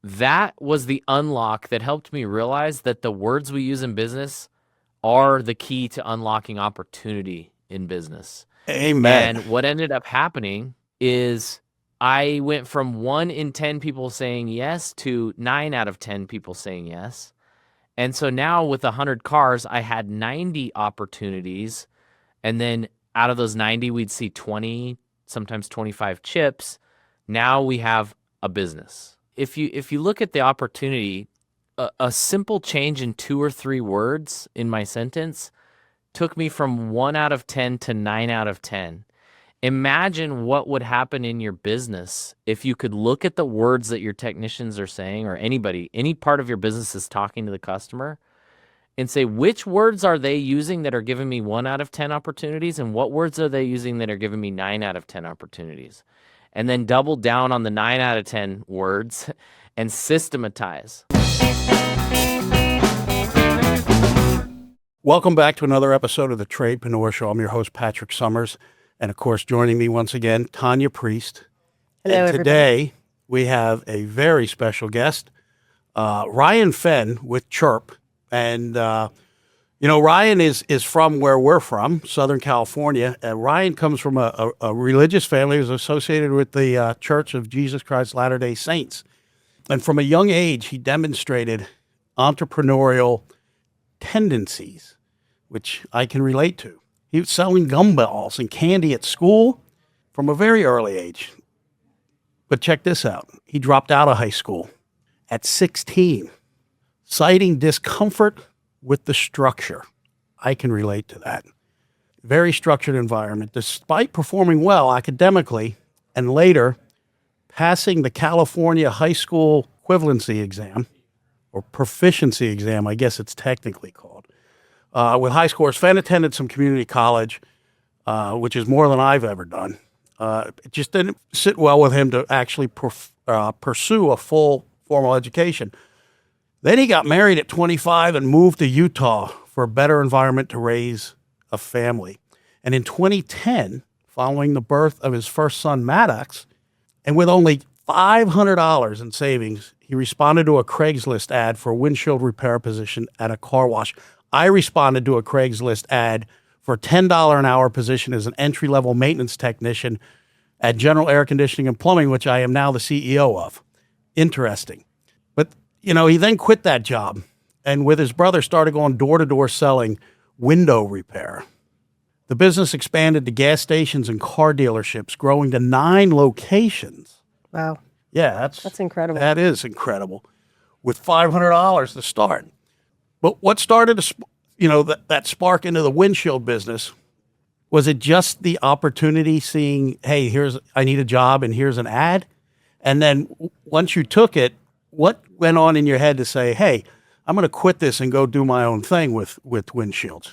that was the unlock that helped me realize that the words we use in business are the key to unlocking opportunity in business. Amen. And what ended up happening is I went from 1 in 10 people saying yes to 9 out of 10 people saying yes. And so now with 100 cars, I had 90 opportunities. And then out of those 90, we'd see 20, sometimes 25 chips. Now we have a business. If you look at the opportunity, a simple change in 2 or 3 words in my sentence took me from 1 out of 10 to 9 out of 10. Imagine what would happen in your business if you could look at the words that your technicians are saying, or anybody, any part of your business is talking to the customer, and say, which words are they using that are giving me 1 out of 10 opportunities, and what words are they using that are giving me 9 out of 10 opportunities? And then double down on the 9 out of 10 words and systematize. Welcome back to another episode of the Tradepreneur Show. I'm your host, Patrick Summers. And of course, joining me once again, Tanya Priest. Hello, and everybody. today we have a very special guest, Ryan Fenn with Chirp. And, Ryan is from where we're from, Southern California. And Ryan comes from a religious family who's associated with the Church of Jesus Christ of Latter-day Saints. And from a young age, he demonstrated entrepreneurial tendencies, which I can relate to. He was selling gumballs and candy at school from a very early age. But check this out. He dropped out of high school at 16, citing discomfort with the structure. I can relate to that. Very structured environment. Despite performing well academically and later passing the California high school equivalency exam, or proficiency exam, I guess it's technically called, with high scores, Fenn attended some community college, which is more than I've ever done. It just didn't sit well with him to actually pursue a full formal education. Then he got married at 25 and moved to Utah for a better environment to raise a family. And in 2010, following the birth of his first son, Maddox, and with only $500 in savings, he responded to a Craigslist ad for a windshield repair position at a car wash. I responded to a Craigslist ad for a $10 an hour position as an entry-level maintenance technician at General Air Conditioning and Plumbing, which I am now the CEO of. Interesting. But, he then quit that job and with his brother started going door-to-door selling window repair. The business expanded to gas stations and car dealerships, growing to 9 locations. Wow. Yeah, that's incredible. That is incredible. With $500 to start. But what started that spark into the windshield business? Was it just the opportunity seeing, hey, I need a job and here's an ad? And then once you took it, what went on in your head to say, hey, I'm going to quit this and go do my own thing with windshields?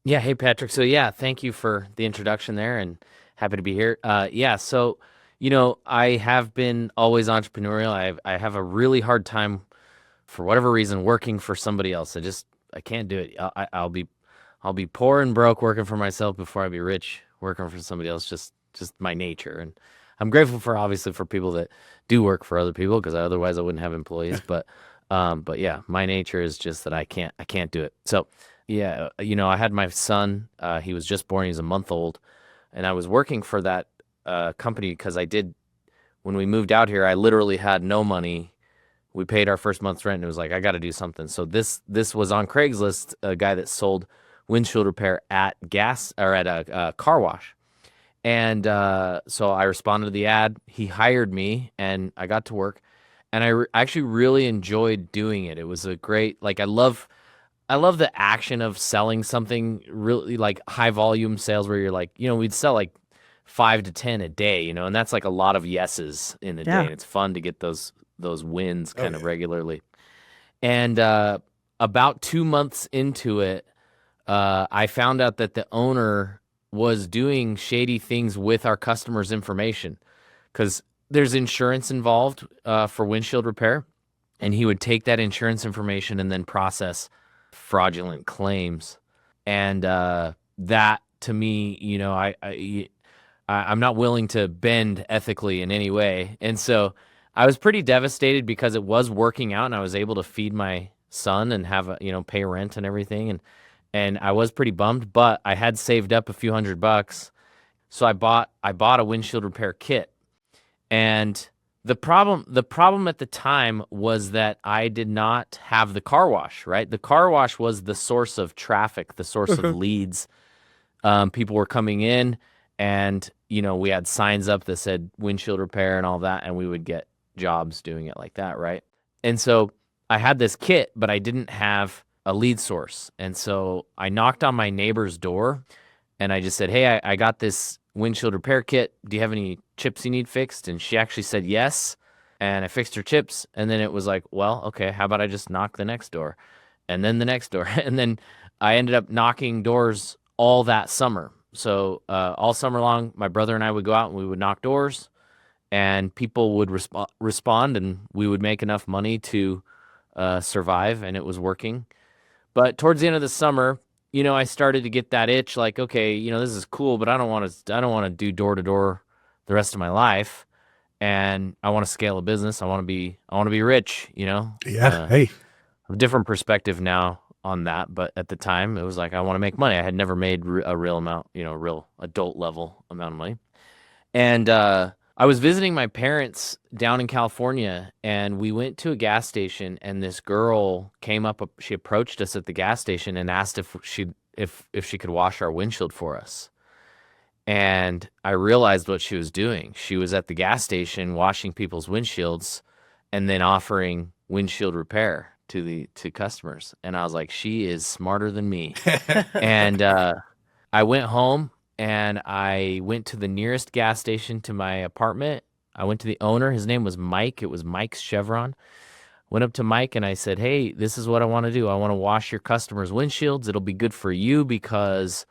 Yeah. Hey, Patrick. So thank you for the introduction there and happy to be here. So, I have been always entrepreneurial. I have a really hard time, for whatever reason, working for somebody else. I can't do it. I'll be poor and broke working for myself before I be rich working for somebody else. Just my nature. And I'm grateful obviously for people that do work for other people, because otherwise I wouldn't have employees. But yeah, my nature is just that I can't do it. So yeah, I had my son. He was just born. He's a month old, and I was working for that company because when we moved out here, I literally had no money. We paid our first month's rent and it was like, I got to do something. So this was on Craigslist, a guy that sold windshield repair at a car wash. And so I responded to the ad. He hired me and I got to work. And I actually really enjoyed doing it. It was a great, I love the action of selling something really like high volume sales where you're we'd sell 5 to 10 a day, and that's a lot of yeses in a day. And it's fun to get those wins kind of regularly. And about 2 months into it, I found out that the owner was doing shady things with our customers' information, because there's insurance involved for windshield repair. And he would take that insurance information and then process fraudulent claims. And that, to me, I'm not willing to bend ethically in any way. And so I was pretty devastated because it was working out and I was able to feed my son and have pay rent and everything. And I was pretty bummed, but I had saved up a few $100. So I bought a windshield repair kit. And the problem at the time was that I did not have the car wash, right? The car wash was the source of traffic, the source of leads. People were coming in and, we had signs up that said windshield repair and all that, and we would get jobs doing it like that, right? And so I had this kit, but I didn't have a lead source. And so I knocked on my neighbor's door and I just said, hey, I got this windshield repair kit. Do you have any chips you need fixed? And she actually said yes. And I fixed her chips. And then it was like, well, okay, how about I just knock the next door? And then the next door. And then I ended up knocking doors all that summer. So all summer long, my brother and I would go out and we would knock doors and people would respond and we would make enough money to survive, and it was working. But towards the end of the summer, I started to get that itch like, okay, this is cool, but I don't want to do door to door the rest of my life. And I want to scale a business. I want to be rich, Yeah. Hey. A different perspective now on that. But at the time it was like, I want to make money. I had never made a real amount, real adult level amount of money. And, I was visiting my parents down in California, and we went to a gas station, and this girl came up. She approached us at the gas station and asked if she could wash our windshield for us. And I realized what she was doing. She was at the gas station washing people's windshields, and then offering windshield repair to customers. And I was like, she is smarter than me. And I went home. And I went to the nearest gas station to my apartment. I went to the owner. His name was Mike. It was Mike's Chevron. Went up to Mike and I said, hey, this is what I want to do. I want to wash your customers' windshields. It'll be good for you because,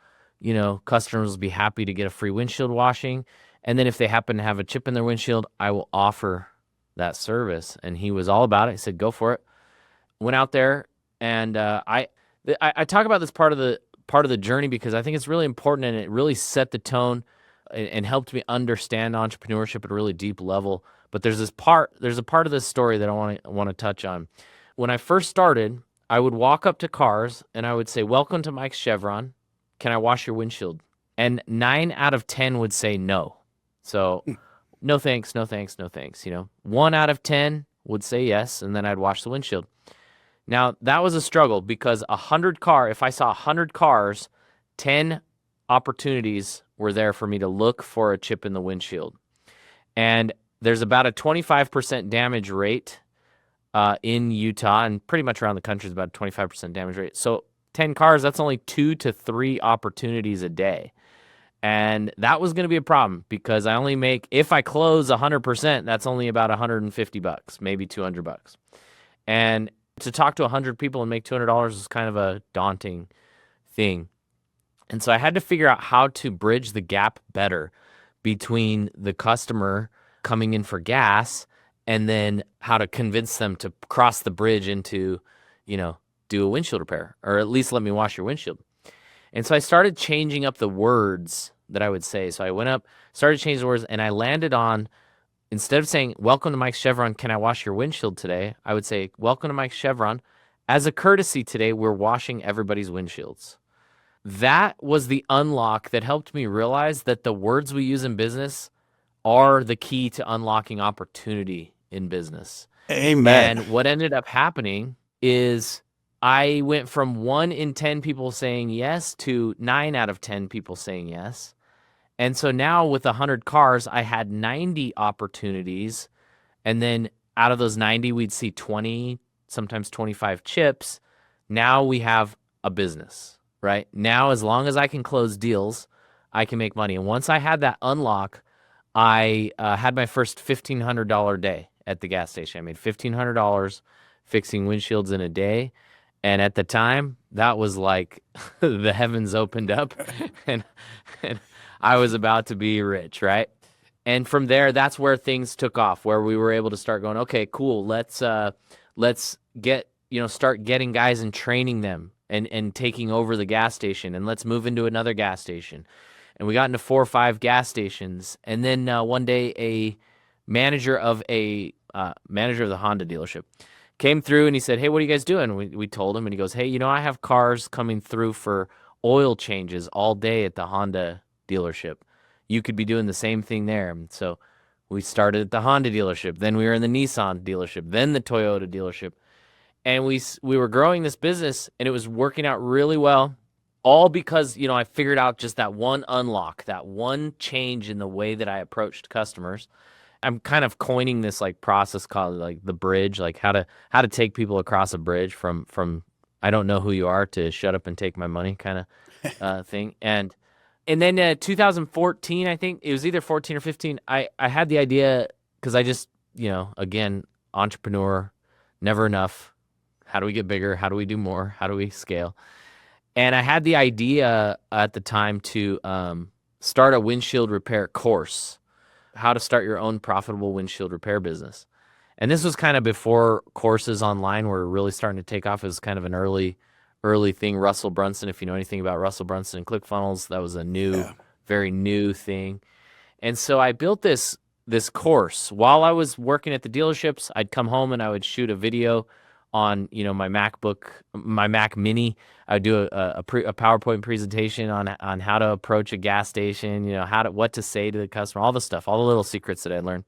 customers will be happy to get a free windshield washing. And then if they happen to have a chip in their windshield, I will offer that service. And he was all about it. He said, go for it. Went out there and I talk about this part of the journey because I think it's really important, and it really set the tone and helped me understand entrepreneurship at a really deep level. But there's a part of this story that I want to touch on. When I first started, I would walk up to cars and I would say, welcome to Mike's Chevron. Can I wash your windshield? And 9 out of 10 would say no. So no thanks, no thanks, no thanks. 1 out of 10 would say yes, and then I'd wash the windshield. Now, that was a struggle because if I saw 100 cars, 10 opportunities were there for me to look for a chip in the windshield. And there's about a 25% damage rate in Utah, and pretty much around the country is about a 25% damage rate. So 10 cars, that's only 2 to 3 opportunities a day. And that was going to be a problem because I only make, if I close 100%, that's only about $150, maybe $200. And to talk to 100 people and make $200 is kind of a daunting thing. And so I had to figure out how to bridge the gap better between the customer coming in for gas and then how to convince them to cross the bridge into, do a windshield repair, or at least let me wash your windshield. And so I started changing up the words that I would say. So I went up, started changing the words, and I landed on, instead of saying, welcome to Mike's Chevron, can I wash your windshield today? I would say, welcome to Mike's Chevron. As a courtesy today, we're washing everybody's windshields. That was the unlock that helped me realize that the words we use in business are the key to unlocking opportunity in business. Amen. And what ended up happening is I went from 1 in 10 people saying yes to 9 out of 10 people saying yes. And so now with 100 cars, I had 90 opportunities. And then out of those 90, we'd see 20, sometimes 25 chips. Now we have a business, right? Now, as long as I can close deals, I can make money. And once I had that unlock, I had my first $1,500 day at the gas station. I made $1,500 fixing windshields in a day. And at the time, that was like the heavens opened up and I was about to be rich, right? And from there, that's where things took off, where we were able to start going, okay, cool, let's get, start getting guys and training them and taking over the gas station, and let's move into another gas station. And we got into 4 or 5 gas stations. And then one day a manager of a manager of the Honda dealership. Came through and he said, "Hey, what are you guys doing?" We told him, and he goes, "Hey, I have cars coming through for oil changes all day at the Honda dealership. You could be doing the same thing there." And so we started at the Honda dealership. Then we were in the Nissan dealership, then the Toyota dealership. And we were growing this business, and it was working out really well, all because, I figured out just that one unlock, that one change in the way that I approached customers. I'm kind of coining this like process called like the bridge, like how to take people across a bridge from I don't know who you are to shut up and take my money kind of thing. And then 2014, I think it was either 14 or 15. I had the idea because I just again, entrepreneur, never enough. How do we get bigger? How do we do more? How do we scale? And I had the idea at the time to start a windshield repair course, how to start your own profitable windshield repair business. And this was kind of before courses online were really starting to take off. It was kind of an early thing. Russell Brunson, if you know anything about Russell Brunson and ClickFunnels, that was a very new thing. And so I built this course. While I was working at the dealerships, I'd come home and I would shoot a video on my Mac Mini. I would do a PowerPoint presentation on how to approach a gas station, what to say to the customer, all the stuff, all the little secrets that I learned.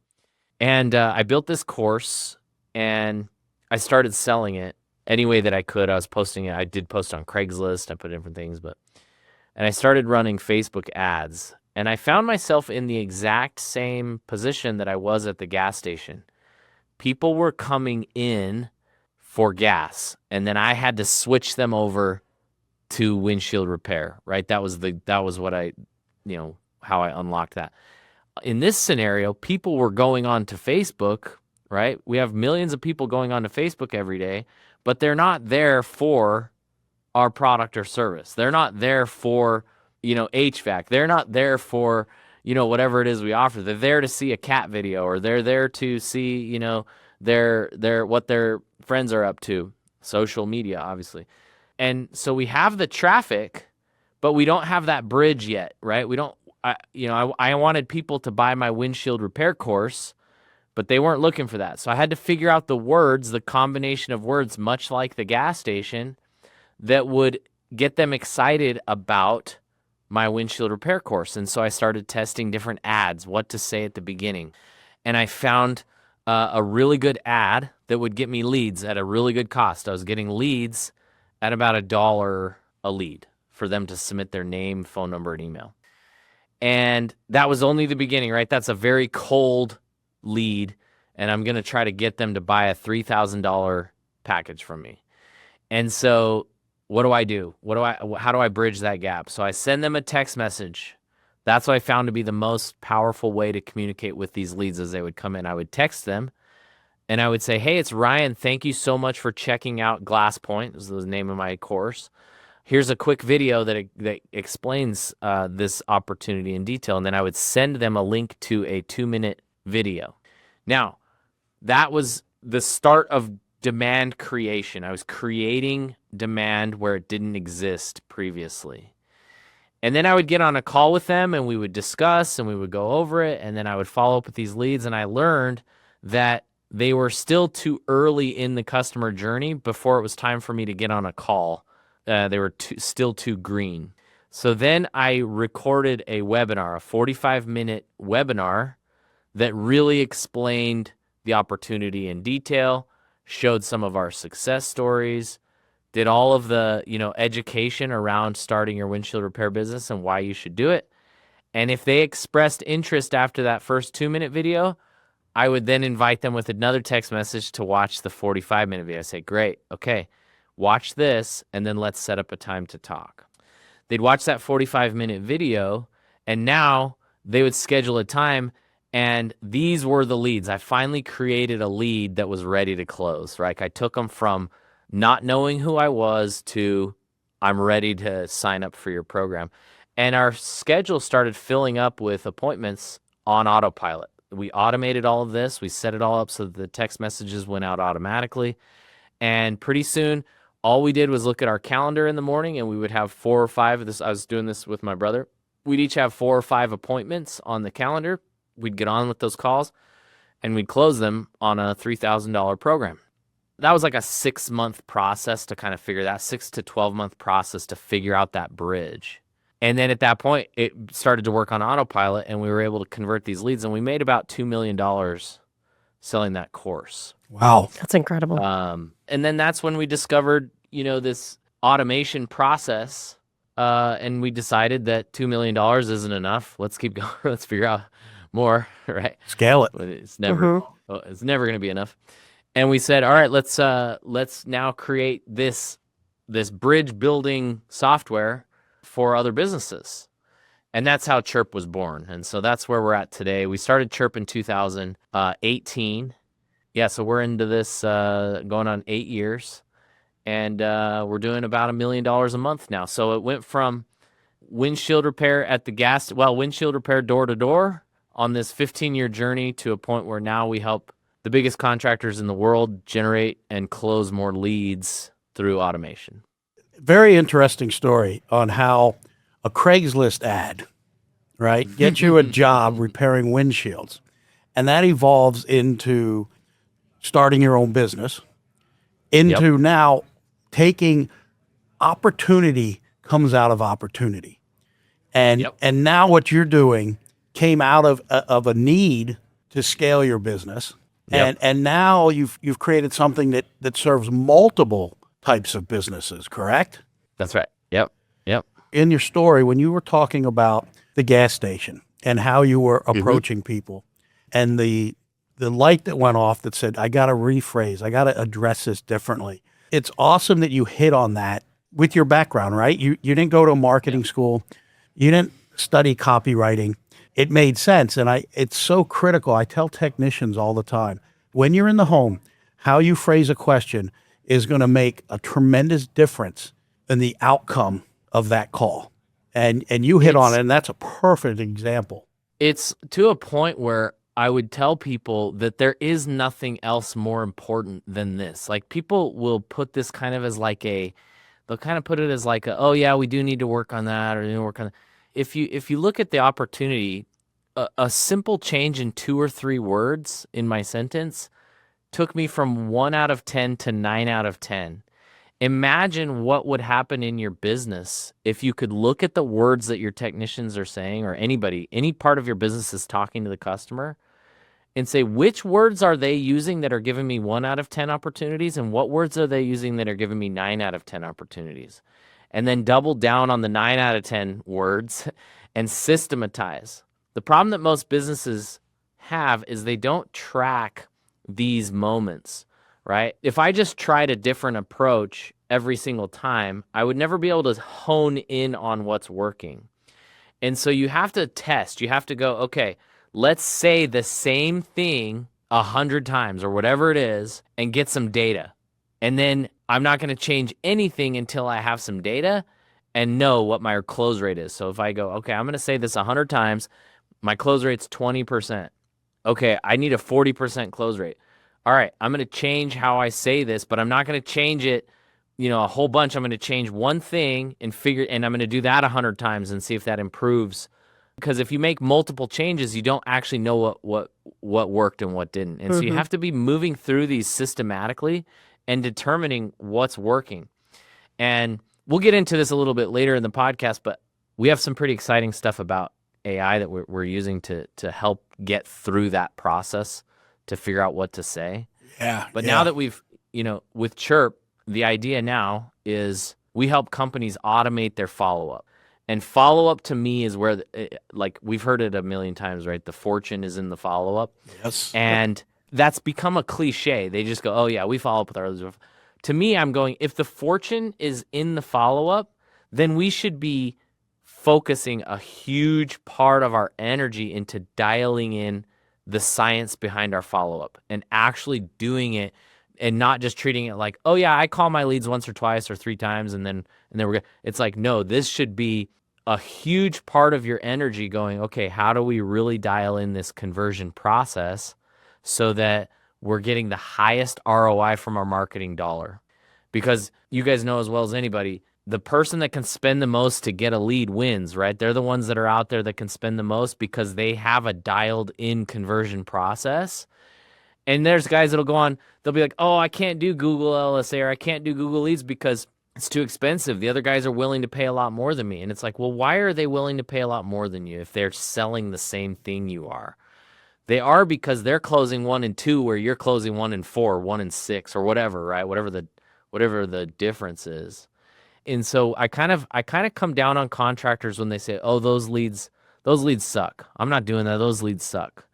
And I built this course, and I started selling it any way that I could. I was posting it. I did post on Craigslist. I put different things, and I started running Facebook ads. And I found myself in the exact same position that I was at the gas station. People were coming in for gas, and then I had to switch them over to windshield repair, right? That was what I, how I unlocked that. In this scenario, people were going on to Facebook, right? We have millions of people going on to Facebook every day, but they're not there for our product or service. They're not there for, HVAC. They're not there for, whatever it is we offer. They're there to see a cat video, or they're there to see, what their friends are up to, social media, obviously. And so we have the traffic, but we don't have that bridge yet, right? We don't, I wanted people to buy my windshield repair course, but they weren't looking for that. So I had to figure out the combination of words, much like the gas station, that would get them excited about my windshield repair course. And so I started testing different ads, what to say at the beginning. And I found a really good ad that would get me leads at a really good cost. I was getting leads at about $1 a lead for them to submit their name, phone number, and email. And that was only the beginning, right? That's a very cold lead, and I'm going to try to get them to buy a $3,000 package from me. And so what do I do? How do I bridge that gap? So I send them a text message. That's what I found to be the most powerful way to communicate with these leads as they would come in. I would text them, and I would say, "Hey, it's Ryan. Thank you so much for checking out Glass Point." This is the name of my course. Here's a quick video that explains this opportunity in detail. And then I would send them a link to a 2-minute video. Now, that was the start of demand creation. I was creating demand where it didn't exist previously. And then I would get on a call with them, and we would discuss, and we would go over it, and then I would follow up with these leads. And I learned that they were still too early in the customer journey before it was time for me to get on a call. They were still too green. So then I recorded a webinar, a 45-minute webinar that really explained the opportunity in detail, showed some of our success stories, did all of the, education around starting your windshield repair business and why you should do it. And if they expressed interest after that first 2-minute video, I would then invite them with another text message to watch the 45-minute video. I say, "Great, okay, watch this, and then let's set up a time to talk." They'd watch that 45-minute video, and now they would schedule a time, and these were the leads. I finally created a lead that was ready to close, right? I took them from not knowing who I was to I'm ready to sign up for your program. And our schedule started filling up with appointments on autopilot. We automated all of this. We set it all up so that the text messages went out automatically. And pretty soon, all we did was look at our calendar in the morning, and we would have 4 or 5 of this. I was doing this with my brother. We'd each have 4 or 5 appointments on the calendar. We'd get on with those calls. and we'd close them on a $3,000 program. That was like a 6-month process to kind of figure that 6 to 12-month process to figure out that bridge. And then at that point, it started to work on autopilot, and we were able to convert these leads, and we made about $2 million selling that course. Wow. That's incredible. And then that's when we discovered, this automation process, and we decided that $2 million isn't enough. Let's keep going. Let's figure out more, right? Scale it. But it's never going to be enough. And we said, all right, let's now create this bridge building software for other businesses. And that's how Chirp was born. And so that's where we're at today. We started Chirp in 2018. Yeah, so we're into this going on 8 years. And we're doing about $1 million a month now. So it went from windshield repair windshield repair door to door on this 15-year journey to a point where now we help the biggest contractors in the world generate and close more leads through automation. Very interesting story on how a Craigslist ad, right, gets you a job repairing windshields. And that evolves into starting your own business, into now taking opportunity comes out of opportunity. And now what you're doing came out of a need to scale your business. And now you've created something that serves multiple types of businesses, correct? That's right. Yep. In your story, when you were talking about the gas station and how you were approaching people and the light that went off that said, I got to rephrase, I got to address this differently. It's awesome that you hit on that with your background, right? You didn't go to a marketing school. You didn't study copywriting. It made sense. And it's so critical. I tell technicians all the time, when you're in the home, how you phrase a question is going to make a tremendous difference in the outcome of that call. And you hit on it, and that's a perfect example. It's to a point where I would tell people that there is nothing else more important than this. Like, people will put this kind of as like they'll kind of put it as like oh yeah, we do need to work on that, or work on that. If you look at the opportunity, a simple change in 2 or 3 words in my sentence took me from 1 out of 10 to 9 out of 10. Imagine what would happen in your business if you could look at the words that your technicians are saying, or any part of your business is talking to the customer, and say, which words are they using that are giving me 1 out of 10 opportunities, and what words are they using that are giving me 9 out of 10 opportunities? And then double down on the 9 out of 10 words and systematize. The problem that most businesses have is they don't track these moments, right? If I just tried a different approach every single time, I would never be able to hone in on what's working. And so you have to test. You have to go, okay, let's say the same thing 100 times or whatever it is and get some data. And then I'm not going to change anything until I have some data and know what my close rate is. So if I go, okay, I'm going to say this 100 times, my close rate's 20%. Okay, I need a 40% close rate. All right, I'm going to change how I say this, but I'm not going to change it, a whole bunch. I'm going to change one thing and I'm going to do that 100 times and see if that improves. Because if you make multiple changes, you don't actually know what worked and what didn't. And so you have to be moving through these systematically and determining what's working. And we'll get into this a little bit later in the podcast, but we have some pretty exciting stuff about AI that we're using to help get through that process to figure out what to say. But now that we've, with Chirp, the idea now is we help companies automate their follow-up. And follow-up to me is where, like we've heard it a million times, right? The fortune is in the follow-up. Yes. And that's become a cliche. They just go, oh yeah, we follow up with our others. To me, I'm going, if the fortune is in the follow-up, then we should be focusing a huge part of our energy into dialing in the science behind our follow-up and actually doing it, and not just treating it like, oh yeah, I call my leads once or twice or 3 times and then we're good. It's like, no, this should be a huge part of your energy going, okay, how do we really dial in this conversion process so that we're getting the highest ROI from our marketing dollar? Because you guys know as well as anybody, the person that can spend the most to get a lead wins, right? They're the ones that are out there that can spend the most because they have a dialed in conversion process. And there's guys that'll go on, they'll be like, oh, I can't do Google LSA or I can't do Google Leads because it's too expensive. The other guys are willing to pay a lot more than me. And it's like, well, why are they willing to pay a lot more than you if they're selling the same thing you are? They are because they're closing 1 and 2 where you're closing 1 and 4, 1 and 6 or whatever, right? Whatever the difference is. And so I kind of come down on contractors when they say, "Oh, those leads suck. I'm not doing that. Those leads suck."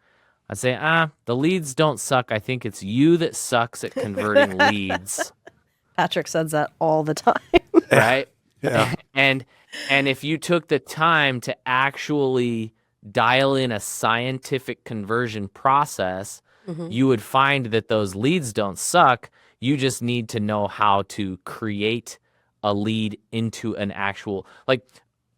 I say, the leads don't suck. I think it's you that sucks at converting leads. Patrick says that all the time. Right? Yeah. And if you took the time to actually dial in a scientific conversion process, you would find that those leads don't suck. You just need to know how to create a lead into an actual, like,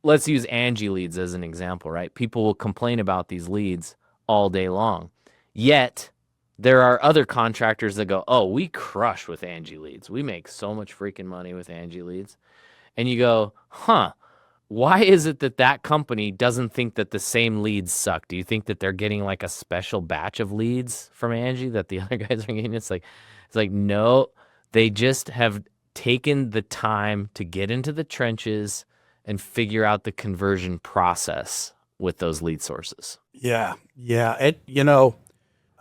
let's use Angie leads as an example, right? People will complain about these leads all day long. Yet there are other contractors that go, oh, we crush with Angie leads. We make so much freaking money with Angie leads. And you go, why is it that that company doesn't think that the same leads suck? Do you think that they're getting like a special batch of leads from Angie that the other guys are getting? It's like, no, they just have taken the time to get into the trenches and figure out the conversion process with those lead sources. Yeah.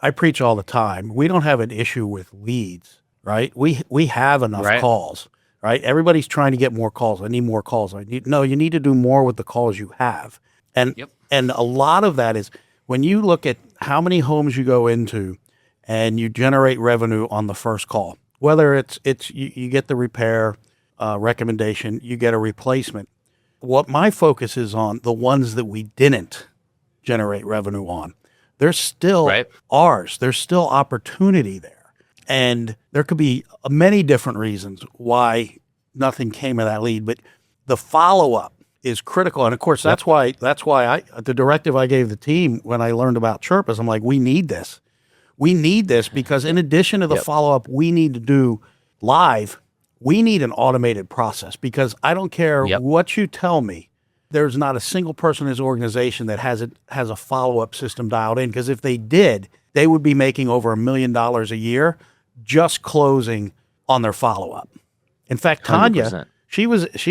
I preach all the time. We don't have an issue with leads, right? We have enough calls, right? Everybody's trying to get more calls. I need more calls. You need to do more with the calls you have. And a lot of that is when you look at how many homes you go into and you generate revenue on the first call, whether it's you get the repair recommendation, you get a replacement. What my focus is on, the ones that we didn't generate revenue on, they're still ours. There's still opportunity there. And there could be many different reasons why nothing came of that lead, but the follow-up is critical. And of course, that's why the directive I gave the team when I learned about Chirp is I'm like, we need this. We need this because in addition to the follow-up we need to do live, we need an automated process because I don't care what you tell me. There's not a single person in his organization that has a follow-up system dialed in because if they did, they would be making over $1 million a year just closing on their follow-up. In fact, Tanya, 100%. she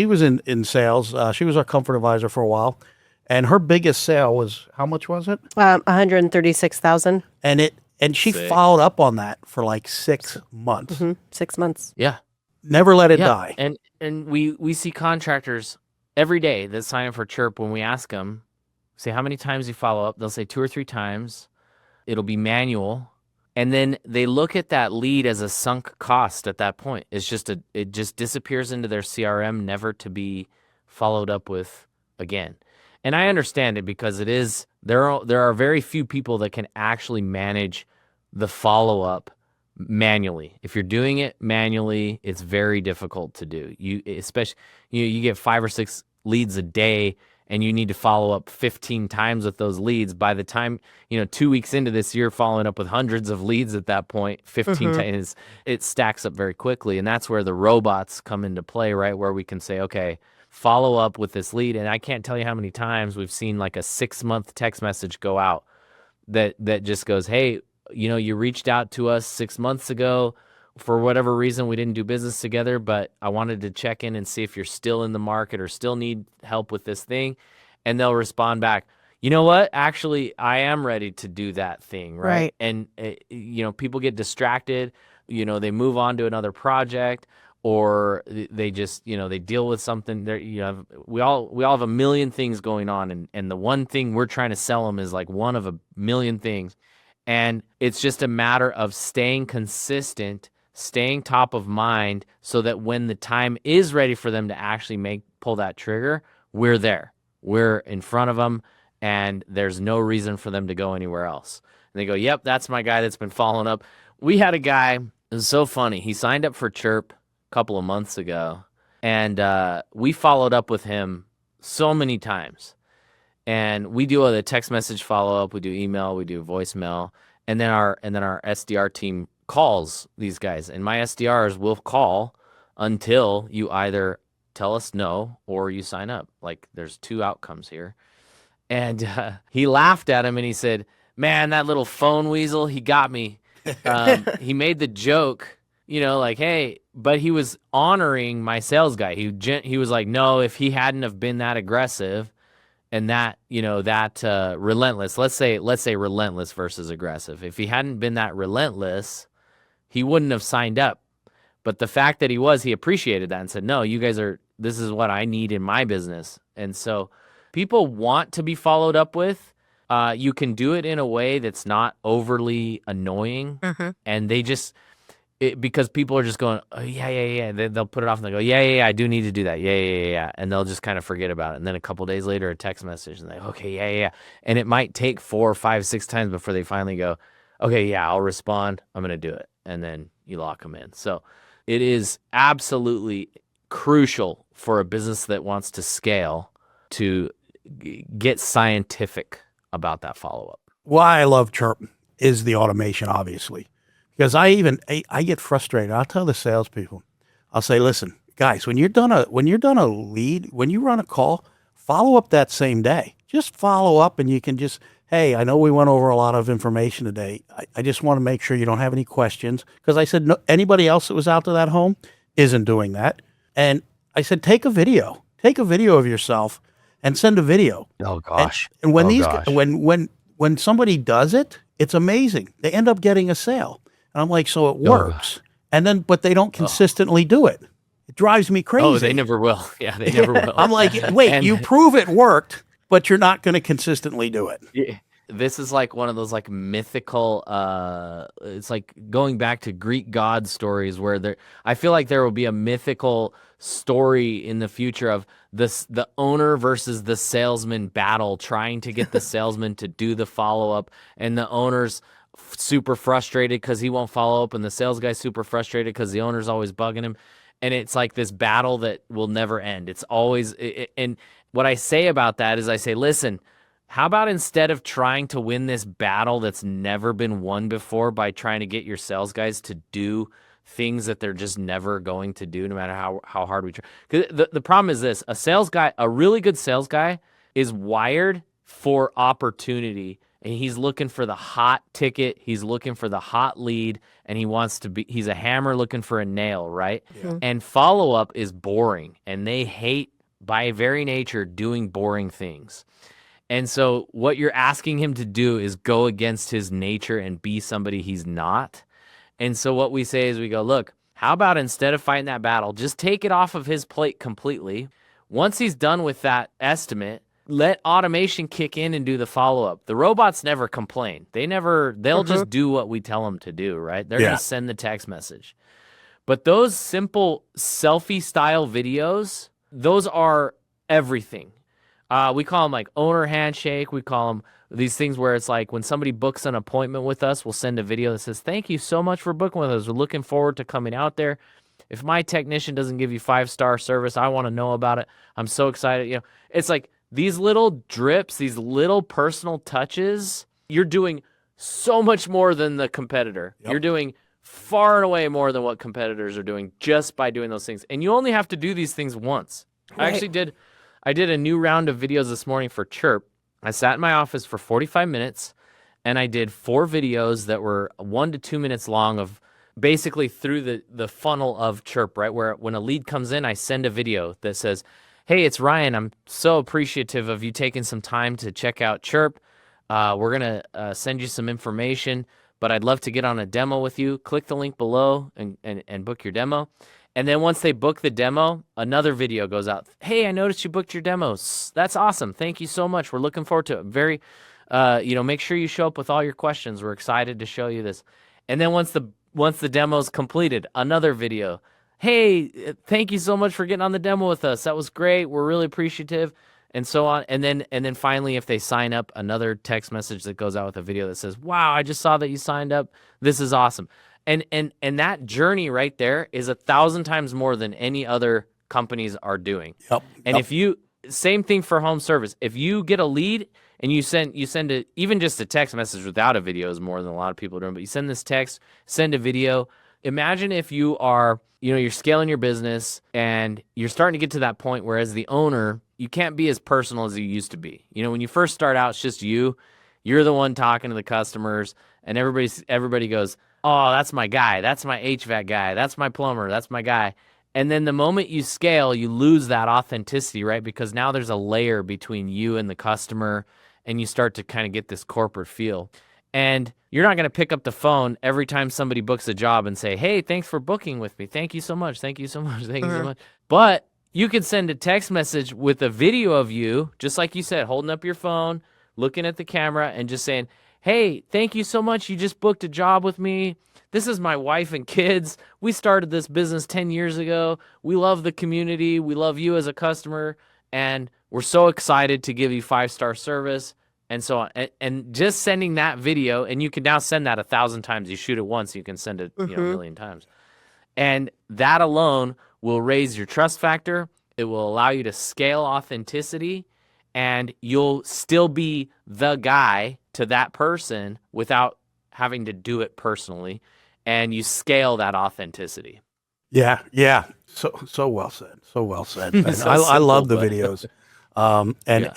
was in sales. She was our comfort advisor for a while, and her biggest sale was, how much was it? 136,000. And she followed up on that for like 6 months. 6 months. Yeah. Never let it die. And we see contractors every day that sign up for Chirp. When we ask them, say how many times you follow up, they'll say 2 or 3 times. It'll be manual. And then they look at that lead as a sunk cost at that point. It just disappears into their CRM, never to be followed up with again. And I understand it because there are very few people that can actually manage the follow-up manually. If you're doing it manually, it's very difficult to do. You get 5 or 6 leads a day and you need to follow up 15 times with those leads. By the time, 2 weeks into this, you're following up with hundreds of leads at that point. 15 times, it stacks up very quickly. And that's where the robots come into play, right? Where we can say, okay, follow up with this lead. And I can't tell you how many times we've seen like a 6-month text message go out that just goes, hey, you reached out to us 6 months ago. For whatever reason, we didn't do business together, but I wanted to check in and see if you're still in the market or still need help with this thing. And they'll respond back, you know what? Actually, I am ready to do that thing, right? And, people get distracted. They move on to another project or they just, they deal with something. We all have a million things going on. And the one thing we're trying to sell them is like one of a million things. And it's just a matter of staying consistent, staying top of mind so that when the time is ready for them to actually pull that trigger, we're there. We're in front of them and there's no reason for them to go anywhere else. And they go, yep, that's my guy that's been following up. We had a guy, it was so funny. He signed up for Chirp a couple of months ago and we followed up with him so many times. And we do a text message follow-up, we do email, we do voicemail, and then our SDR team calls these guys. And my SDRs will call until you either tell us no or you sign up. Like there's 2 outcomes here. And he laughed at him and he said, man, that little phone weasel, he got me. he made the joke, like, hey, but he was honoring my sales guy. He was like, no, if he hadn't have been that aggressive and that, relentless, let's say relentless versus aggressive. If he hadn't been that relentless, he wouldn't have signed up. But the fact that he appreciated that and said, no, this is what I need in my business. And so people want to be followed up with. You can do it in a way that's not overly annoying. And because people are just going, oh, yeah. They'll put it off and they go, yeah, I do need to do that. Yeah. And they'll just kind of forget about it. And then a couple days later, a text message and they, okay, yeah. And it might take 4, 5, 6 times before they finally go, okay, yeah, I'll respond. I'm going to do it. And then you lock them in. So it is absolutely crucial for a business that wants to scale to get scientific about that follow-up. Why I love Chirp is the automation, obviously, because I get frustrated. I'll tell the salespeople, I'll say, listen, guys, when you're done a lead, when you run a call, follow up that same day. Just follow up, and you can just, hey, I know we went over a lot of information today. I just want to make sure you don't have any questions, because I said anybody else that was out to that home isn't doing that. And I said, take a video of yourself and send a video. Oh gosh. And when somebody does it, it's amazing. They end up getting a sale. And I'm like, so it works. But they don't consistently do it. It drives me crazy. Oh, they never will. Yeah, they never will. I'm like, wait, you prove it worked, but you're not going to consistently do it. Yeah. This is like one of those like mythical, it's like going back to Greek god stories where I feel like there will be a mythical story in the future of the owner versus the salesman battle, trying to get the salesman to do the follow-up, and the owner's super frustrated because he won't follow up, and the sales guy's super frustrated because the owner's always bugging him. And it's like this battle that will never end. It's always, and what I say about that is I say, listen, how about instead of trying to win this battle that's never been won before by trying to get your sales guys to do things that they're just never going to do, no matter how hard we try. 'Cause the problem is this: a really good sales guy is wired for opportunity, and he's looking for the hot ticket, he's looking for the hot lead, and he's a hammer looking for a nail, right? Yeah. And follow-up is boring, and they hate, by very nature, doing boring things. And so what you're asking him to do is go against his nature and be somebody he's not. And so what we say is we go, look, how about instead of fighting that battle, just take it off of his plate completely. Once he's done with that estimate, let automation kick in and do the follow-up. The robots never complain. They'll just do what we tell them to do, right? They're going to send the text message. But those simple selfie-style videos, those are everything. We call them like owner handshake. We call them these things where it's like when somebody books an appointment with us, we'll send a video that says, thank you so much for booking with us. We're looking forward to coming out there. If my technician doesn't give you 5-star service, I want to know about it. I'm so excited. It's like these little drips, these little personal touches. You're doing so much more than the competitor. Yep. You're doing far and away more than what competitors are doing just by doing those things. And you only have to do these things once. Right. I did a new round of videos this morning for Chirp. I sat in my office for 45 minutes, and I did 4 videos that were 1 to 2 minutes long of basically through the funnel of Chirp, right? Where when a lead comes in, I send a video that says, hey, it's Ryan. I'm so appreciative of you taking some time to check out Chirp. We're going to send you some information, but I'd love to get on a demo with you. Click the link below and book your demo. And then once they book the demo, another video goes out. Hey, I noticed you booked your demos. That's awesome. Thank you so much. We're looking forward to it. Very, make sure you show up with all your questions. We're excited to show you this. And then once the demo's completed, another video. Hey, thank you so much for getting on the demo with us. That was great. We're really appreciative, and so on. And then finally, if they sign up, another text message that goes out with a video that says, wow, I just saw that you signed up. This is awesome. And that journey right there is 1,000 times more than any other companies are doing. Yep. And if you, same thing for home service. If you get a lead and you send it, even just a text message without a video is more than a lot of people are doing, but you send this text, send a video. Imagine if you are, you're scaling your business and you're starting to get to that point where as the owner, you can't be as personal as you used to be. When you first start out, it's just you're the one talking to the customers, and everybody goes, oh, that's my guy. That's my HVAC guy. That's my plumber. That's my guy. And then the moment you scale, you lose that authenticity, right? Because now there's a layer between you and the customer, and you start to kind of get this corporate feel. And you're not going to pick up the phone every time somebody books a job and say, hey, thanks for booking with me. Thank you so much. Thank you so much. Thank you so much. But you can send a text message with a video of you, just like you said, holding up your phone, looking at the camera, and just saying, hey, thank you so much. You just booked a job with me. This is my wife and kids. We started this business 10 years ago. We love the community. We love you as a customer. And we're so excited to give you 5-star service and so on. And just sending that video, and you can now send that 1,000 times. You shoot it once, you can send it a million times. And that alone will raise your trust factor. It will allow you to scale authenticity, and you'll still be the guy to that person without having to do it personally. And you scale that authenticity. Yeah, yeah. So well said. So well said. And So I love the simple, videos. And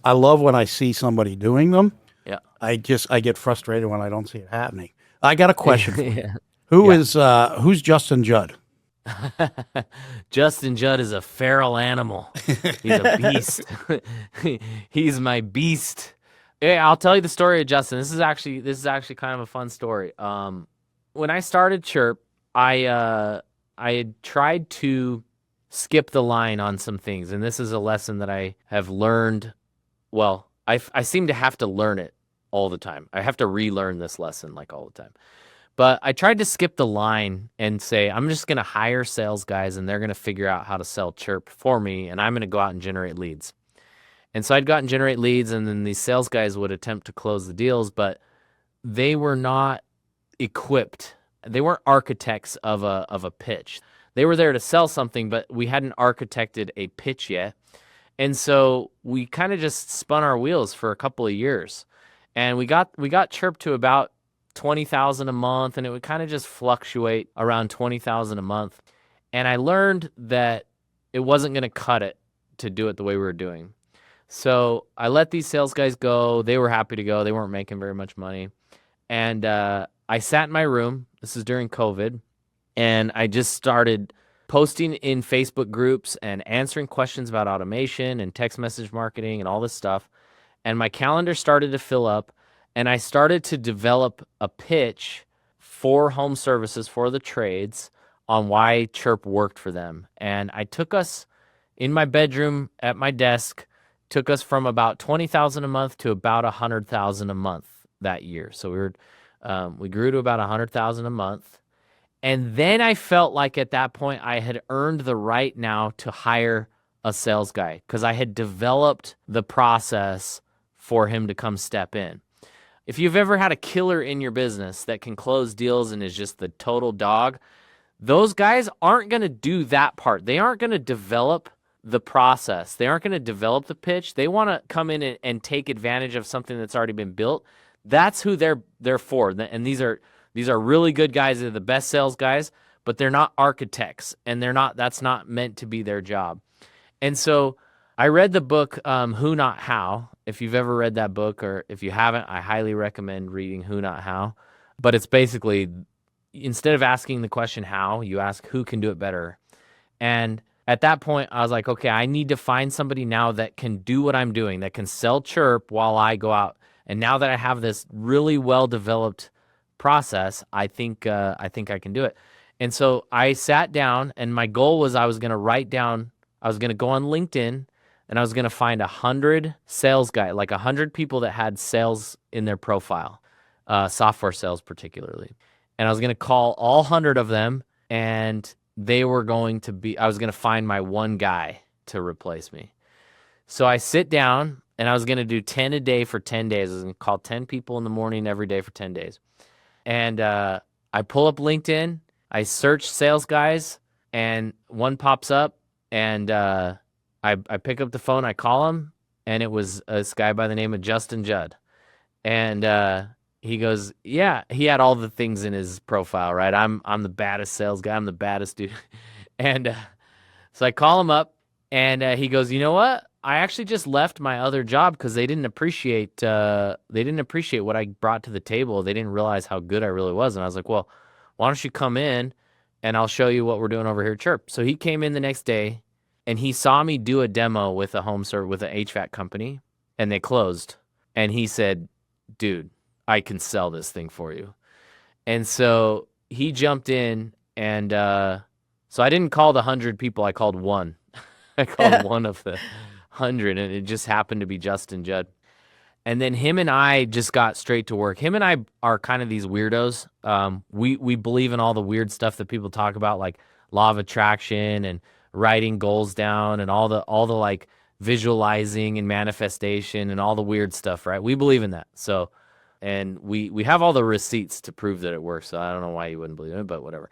I love when I see somebody doing them. Yeah. I get frustrated when I don't see it happening. I got a question for you. Yeah. Who's Justin Judd? Justin Judd is a feral animal. He's a beast. He's my beast. Hey, I'll tell you the story of Justin. This is actually kind of a fun story. When I started Chirp, I had tried to skip the line on some things, and this is a lesson that I have learned. Well, I seem to have to learn it all the time. I have to relearn this lesson like all the time. But I tried to skip the line and say, I'm just going to hire sales guys, and they're going to figure out how to sell Chirp for me, and I'm going to go out and generate leads. And so I'd go out and generate leads, and then these sales guys would attempt to close the deals, but they were not equipped. They weren't architects of a pitch. They were there to sell something, but we hadn't architected a pitch yet. And so we kind of just spun our wheels for a couple of years. And we got Chirp to about 20,000 a month, and it would kind of just fluctuate around 20,000 a month. And I learned that it wasn't going to cut it to do it the way we were doing. So I let these sales guys go. They were happy to go. They weren't making very much money. And I sat in my room. This is during COVID. And I just started posting in Facebook groups and answering questions about automation and text message marketing and all this stuff. And my calendar started to fill up. And I started to develop a pitch for home services, for the trades, on why Chirp worked for them. And I took us in my bedroom at my desk, took us from about 20,000 a month to about 100,000 a month that year. So we grew to about 100,000 a month. And then I felt like at that point I had earned the right now to hire a sales guy, because I had developed the process for him to come step in. If you've ever had a killer in your business that can close deals and is just the total dog, those guys aren't going to do that part. They aren't going to develop the process. They aren't going to develop the pitch. They want to come in and take advantage of something that's already been built. That's who they're for. And these are really good guys. They're the best sales guys, but they're not architects, and that's not meant to be their job. And so I read the book, Who Not How. If you've ever read that book, or if you haven't, I highly recommend reading Who Not How. But it's basically, instead of asking the question how, you ask who can do it better. And at that point, I was like, okay, I need to find somebody now that can do what I'm doing, that can sell Chirp while I go out. And now that I have this really well-developed process, I think I can do it. And so I sat down, and my goal was I was going to go on LinkedIn, and I was going to find 100 sales guys, like 100 people that had sales in their profile, software sales particularly. And I was going to call all 100 of them, and I was going to find my one guy to replace me. So I sit down, and I was going to do 10 a day for 10 days. I was going to call 10 people in the morning every day for 10 days. And I pull up LinkedIn, I search sales guys, and one pops up, and I pick up the phone, I call him, and it was this guy by the name of Justin Judd. And he goes, yeah, he had all the things in his profile, right? I'm the baddest sales guy. I'm the baddest dude. And so I call him up, and he goes, you know what? I actually just left my other job because they didn't appreciate what I brought to the table. They didn't realize how good I really was. And I was like, well, why don't you come in and I'll show you what we're doing over here at Chirp. So he came in the next day and he saw me do a demo with a with an HVAC company, and they closed. And he said, dude, I can sell this thing for you. And so he jumped in, and so I didn't call the 100 people. I called one. I called one of the 100, and it just happened to be Justin Judd. And then him and I just got straight to work. Him and I are kind of these weirdos. We believe in all the weird stuff that people talk about, like law of attraction and writing goals down and all the like visualizing and manifestation and all the weird stuff, right? We believe in that. So, and we have all the receipts to prove that it works. So I don't know why you wouldn't believe it, but whatever.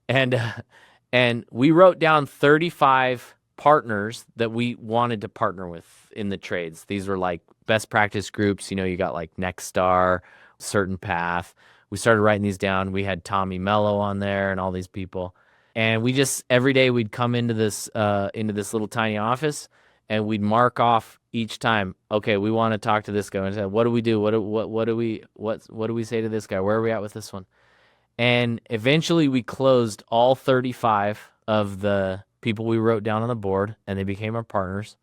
And we wrote down 35 partners that we wanted to partner with in the trades. These were like best practice groups. You got like Nexstar, Certain Path. We started writing these down. We had Tommy Mello on there and all these people. And we just, every day we'd come into this little tiny office, and we'd mark off each time, okay, we want to talk to this guy. And say, what do we do? What do we say to this guy? Where are we at with this one? And eventually we closed all 35 of the people we wrote down on the board, and they became our partners.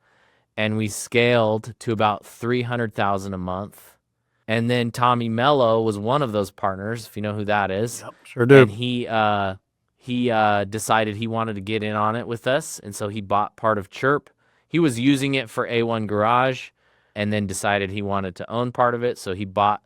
And we scaled to about $300,000 a month. And then Tommy Mello was one of those partners, if you know who that is. Yep, sure do. And he decided he wanted to get in on it with us, and so he bought part of Chirp. He was using it for A1 Garage, and then decided he wanted to own part of it, so he bought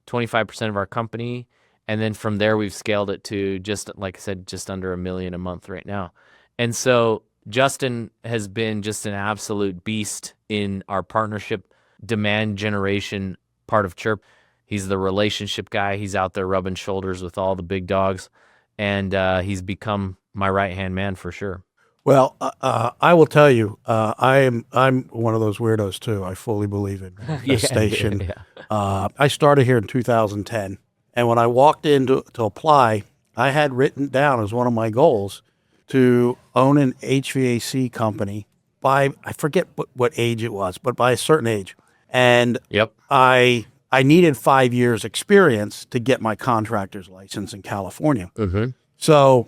25% of our company. And then from there, we've scaled it to, just like I said, just under $1 million a month right now. And so Justin has been just an absolute beast in our partnership demand generation part of Chirp. He's the relationship guy. He's out there rubbing shoulders with all the big dogs, and he's become my right-hand man for sure. Well, I will tell you, I'm one of those weirdos too. I fully believe in manifestation. Yeah. I started here in 2010, and when I walked in to apply, I had written down as one of my goals to own an HVAC company by, I forget what age it was, but by a certain age. And Yep. I needed 5 years experience to get my contractor's license in California. Mm-hmm. So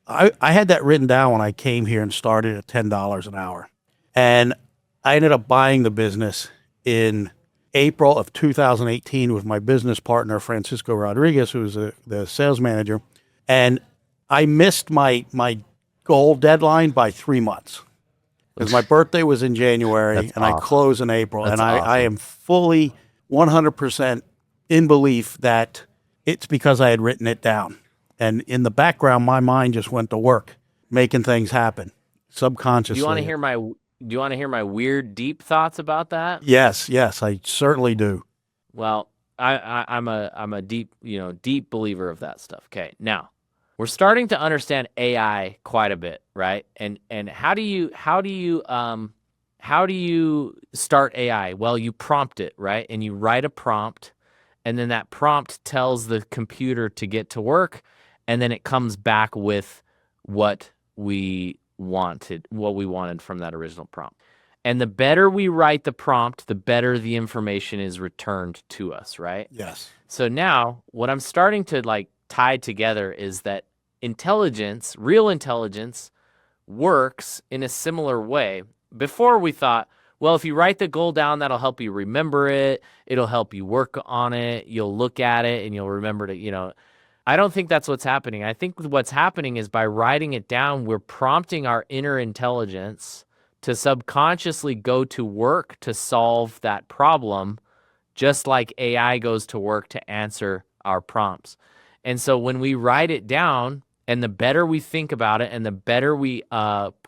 I had that written down when I came here and started at $10 an hour. And I ended up buying the business in April of 2018 with my business partner, Francisco Rodriguez, who was the sales manager. And I missed my goal deadline by 3 months because my birthday was in January. That's and awesome. I close in April. That's and I awesome. am fully 100% in belief that it's because I had written it down. And in the background, my mind just went to work, making things happen subconsciously. Do you want to hear my weird, deep thoughts about that? Yes, I certainly do. Well, I'm a deep believer of that stuff. Okay, now we're starting to understand AI quite a bit, right? And how do you start AI? Well, you prompt it, right? And you write a prompt, and then that prompt tells the computer to get to work, and then it comes back with what we wanted from that original prompt. And the better we write the prompt, the better the information is returned to us, right? Yes. So now what I'm starting to tie together is that intelligence, real intelligence, works in a similar way. Before we thought, well, if you write the goal down, that'll help you remember it. It'll help you work on it. You'll look at it and you'll remember to, I don't think that's what's happening. I think what's happening is by writing it down, we're prompting our inner intelligence to subconsciously go to work to solve that problem, just like AI goes to work to answer our prompts. And so when we write it down, and the better we think about it, and the better we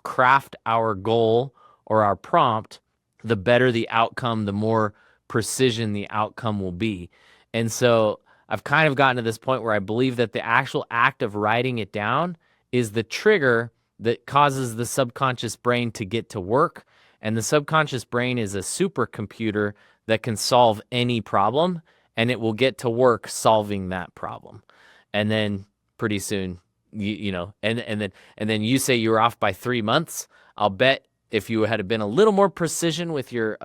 craft our goal or our prompt, the better the outcome, the more precision the outcome will be. And so I've kind of gotten to this point where I believe that the actual act of writing it down is the trigger that causes the subconscious brain to get to work. And the subconscious brain is a supercomputer that can solve any problem, and it will get to work solving that problem. And then pretty soon, and then you say you were off by 3 months. I'll bet if you had been a little more precision with your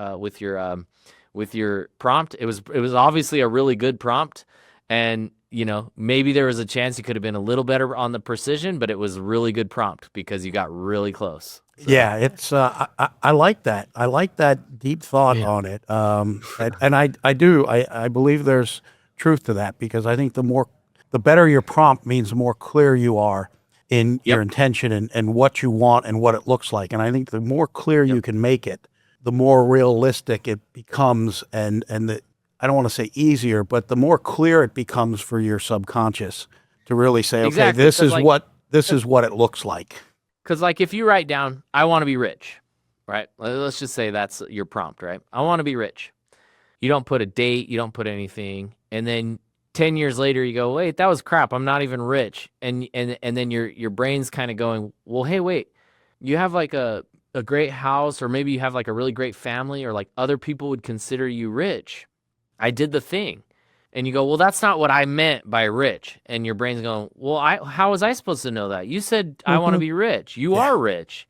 prompt, it was obviously a really good prompt, and maybe there was a chance you could have been a little better on the precision, but it was a really good prompt because you got really close. So, Yeah, it's I like that. I like that deep thought on it. And I believe there's truth to that, because I think the better your prompt means the more clear you are in your intention and what you want and what it looks like. And I think the more clear you can make it, the more realistic it becomes, and I don't want to say easier, but the more clear it becomes for your subconscious to really say, okay, exactly, this is what it looks like. Because, like, if you write down, I want to be rich, right? Let's just say that's your prompt, right? I want to be rich. You don't put a date, you don't put anything. And then 10 years later, you go, wait, that was crap. I'm not even rich. And then your brain's kind of going, well, hey, wait, you have like a great house, or maybe you have like a really great family, or like other people would consider you rich. I did the thing. And you go, well, that's not what I meant by rich. And your brain's going, well, how was I supposed to know that? You said I want to be rich. You are rich.